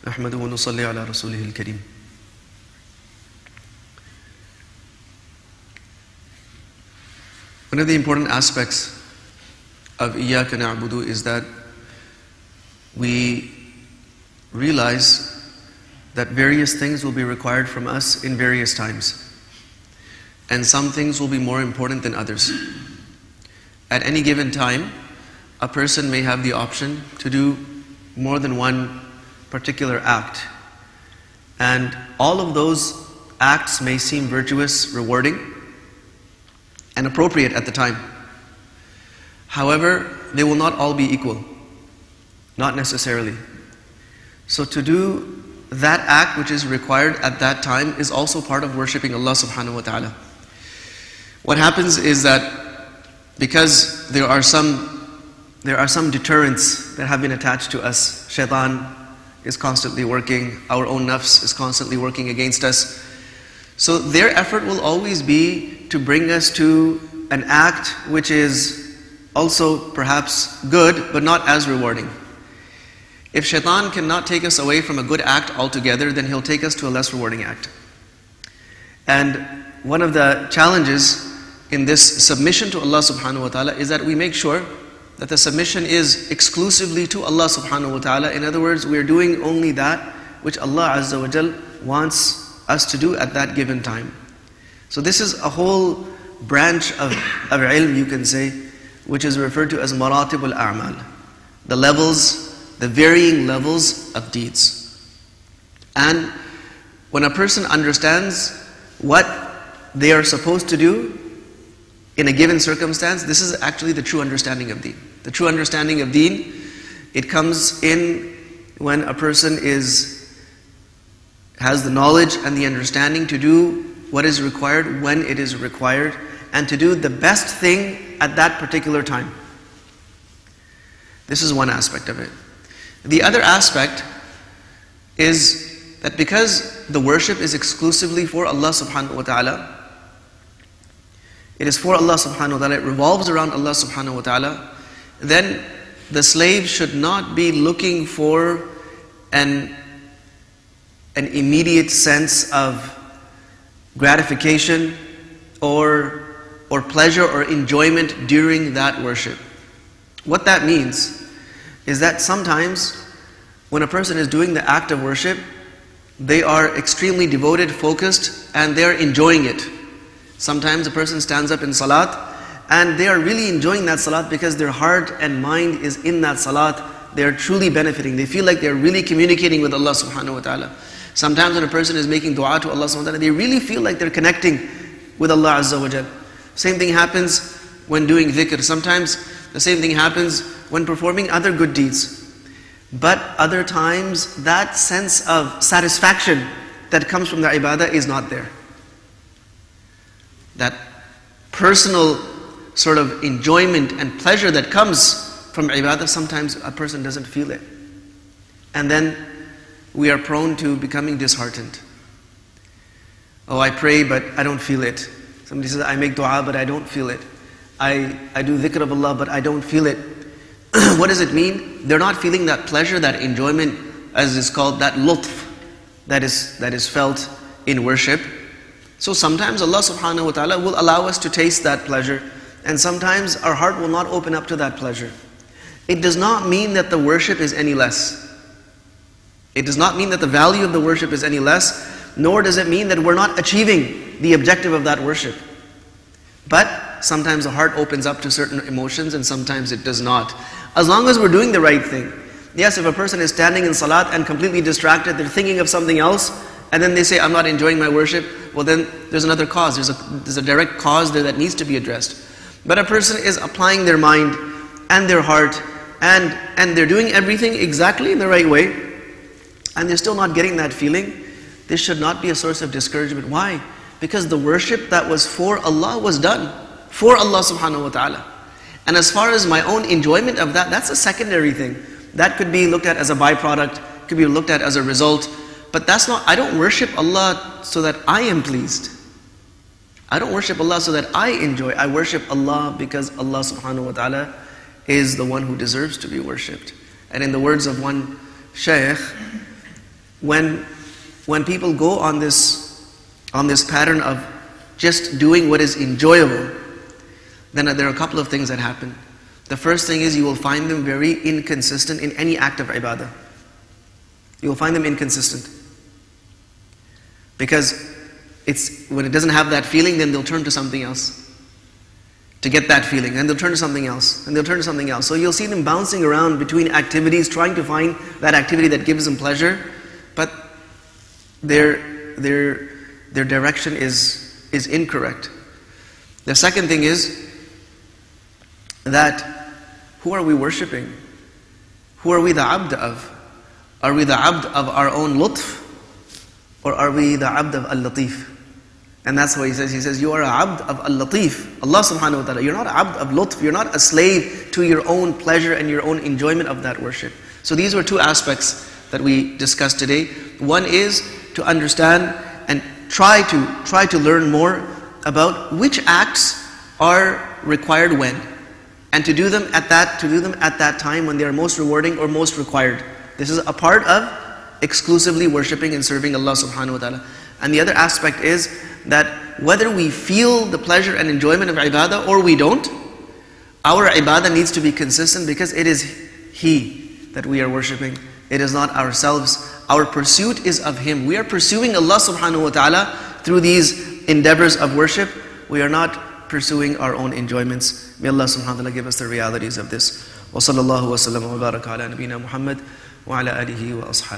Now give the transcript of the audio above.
نحمده ونصلي على رسوله الكريم. One of the important aspects of إياك نعبد is that we realize that various things will be required from us in various times. And some things will be more important than others. At any given time, a person may have the option to do more than one particular act. And all of those acts may seem virtuous, rewarding, and appropriate at the time. However, they will not all be equal. Not necessarily. So to do that act which is required at that time is also part of worshipping Allah subhanahu wa ta'ala. What happens is that because there are some deterrents that have been attached to us. Shaitan is constantly working, our own nafs is constantly working against us. So their effort will always be to bring us to an act which is also perhaps good, but not as rewarding. If Shaitan cannot take us away from a good act altogether, then he'll take us to a less rewarding act. And one of the challenges in this submission to Allah subhanahu wa ta'ala is that we make sure that the submission is exclusively to Allah subhanahu wa ta'ala. In other words, we are doing only that which Allah azza wa jal wants us to do at that given time. So this is a whole branch of ilm, you can say, which is referred to as maratibul a'mal. The levels, the varying levels of deeds. And when a person understands what they are supposed to do in a given circumstance, this is actually the true understanding of deen. The true understanding of deen, it comes in when a person has the knowledge and the understanding to do what is required when it is required, and to do the best thing at that particular time. This is one aspect of it. The other aspect is that because the worship is exclusively for Allah subhanahu wa ta'ala, it is for Allah subhanahu wa ta'ala, it revolves around Allah subhanahu wa ta'ala, then the slave should not be looking for an immediate sense of gratification or pleasure or enjoyment during that worship. What that means is that sometimes when a person is doing the act of worship, they are extremely devoted, focused, and they are enjoying it. Sometimes a person stands up in salat and they are really enjoying that salat because their heart and mind is in that salat. They are truly benefiting. They feel like they are really communicating with Allah subhanahu wa ta'ala. Sometimes when a person is making dua to Allah subhanahu wa ta'ala, they really feel like they're connecting with Allah azza wa jal. Same thing happens when doing dhikr. Sometimes the same thing happens when performing other good deeds. But other times that sense of satisfaction that comes from the ibadah is not there. That personal sort of enjoyment and pleasure that comes from ibadah, sometimes a person doesn't feel it. And then we are prone to becoming disheartened. Oh, I pray but I don't feel it. Somebody says, I make dua but I don't feel it. I do dhikr of Allah but I don't feel it. What does it mean? They're not feeling that pleasure, that enjoyment, as is called, that lutf that is felt in worship. So sometimes Allah subhanahu wa ta'ala will allow us to taste that pleasure, and sometimes our heart will not open up to that pleasure. It does not mean that the worship is any less. It does not mean that the value of the worship is any less, nor does it mean that we're not achieving the objective of that worship. But sometimes the heart opens up to certain emotions and sometimes it does not. As long as we're doing the right thing. Yes, if a person is standing in salat and completely distracted, they're thinking of something else, and then they say, I'm not enjoying my worship, well then there's another cause. There's a direct cause there that needs to be addressed. But a person is applying their mind and their heart, and they're doing everything exactly in the right way, and they're still not getting that feeling. This should not be a source of discouragement. Why? Because the worship that was for Allah was done for Allah subhanahu wa ta'ala. And as far as my own enjoyment of that, that's a secondary thing. That could be looked at as a byproduct, could be looked at as a result. But that's not, I don't worship Allah so that I am pleased. I don't worship Allah so that I enjoy. I worship Allah because Allah subhanahu wa ta'ala is the one who deserves to be worshipped. And in the words of one shaykh, when people go on this pattern of just doing what is enjoyable, then there are a couple of things that happen. The first thing is you will find them very inconsistent in any act of ibadah. You will find them inconsistent. Because when it doesn't have that feeling, then they'll turn to something else to get that feeling. And they'll turn to something else. And they'll turn to something else. So you'll see them bouncing around between activities, trying to find that activity that gives them pleasure. But their direction is incorrect. The second thing is that who are we worshipping? Who are we the abd of? Are we the abd of our own lutf? Or are we the abd of al-latif? And that's what he says, you are a abd of al-latif. Allah subhanahu wa ta'ala. You're not abd of lutf. You're not a slave to your own pleasure and your own enjoyment of that worship. So these were two aspects that we discussed today. One is to understand and try to learn more about which acts are required when, and to do them at that time when they are most rewarding or most required. This is a part of exclusively worshipping and serving Allah subhanahu wa ta'ala. And the other aspect is that whether we feel the pleasure and enjoyment of ibadah or we don't, our ibadah needs to be consistent because it is He that we are worshipping. It is not ourselves. Our pursuit is of Him. We are pursuing Allah subhanahu wa ta'ala through these endeavors of worship. We are not pursuing our own enjoyments. May Allah subhanahu wa ta'ala give us the realities of this. Wa sallallahu wa sallam wa baraka ala nabina Muhammad wa ala alihi wa ashabihi.